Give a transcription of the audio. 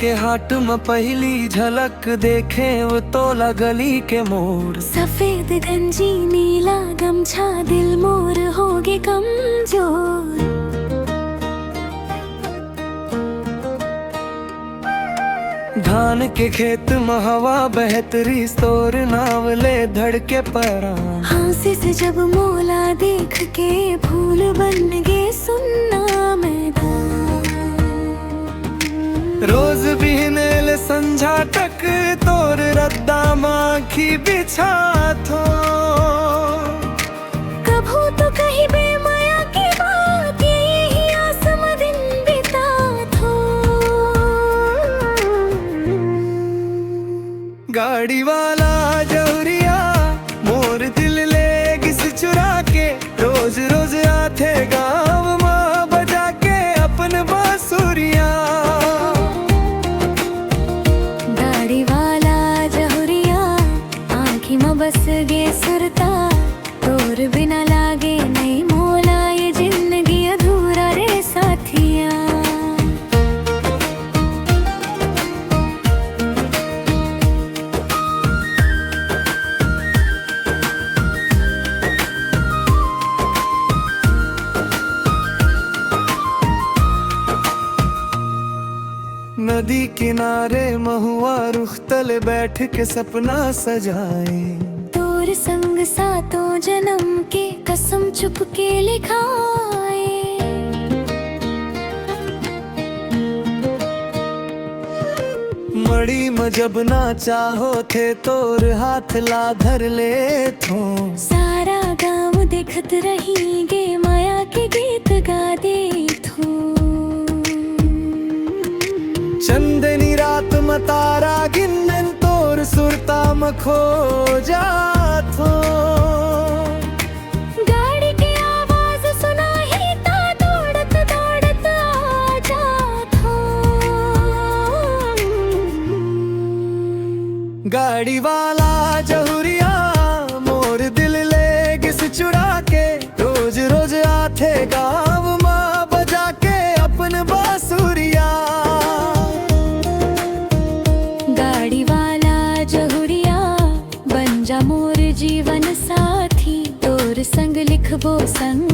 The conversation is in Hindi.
के हाट में पहली झलक देखे वो तोला गली के मोड़। सफेद गंजी नीला गमछा दिल मोर होगे कमजोर। धान के खेत में हवा बहतरी तोर नावले धड़के परा। हाँसी से जब मोला देख के फूल बन गे सुन्ना मैदान। रोज बिहनेल संझा तक तोर रद्दा माखी बिछा थो। कभू तो कहीं बेमाया की बात यही आसम दिन बिता थो। गाड़ी वाला जौरिया मोर दिल ले किस चुरा के रोज रोज आथे गाँव माँ बजा के अपन बांसुरिया। गाड़ी वाला जहुरिया आँखी में बस गे सुरता। तोर बिना लागे नहीं मोला ये जिंदगी अधूरा रे साथिया। नदी किनारे महुआ रुख तले बैठ के सपना सजाए। तोर संग सातों जन्म के कसम छुप के लिखाए। मड़ी में जब ना चाहो थे तोर हाथ ला धर ले थो। सारा गाँव देखत रही गे माया के गीत गा दे थो। चंदनी रात में तारा गिनन तोर सुरता में खो जाथो। गाड़ी की आवाज सुना ही ता दौड़त दौड़त आ जाथो। गाड़ी वाला जहुरिया मोर दिल ले किस चुरा के रोज रोज आथे गाँव माँ बजा के अपन बांसुरिया। गाड़ी वाला जहुरिया बन जा मोर जीवन साथी। तोर संग लिखबो संग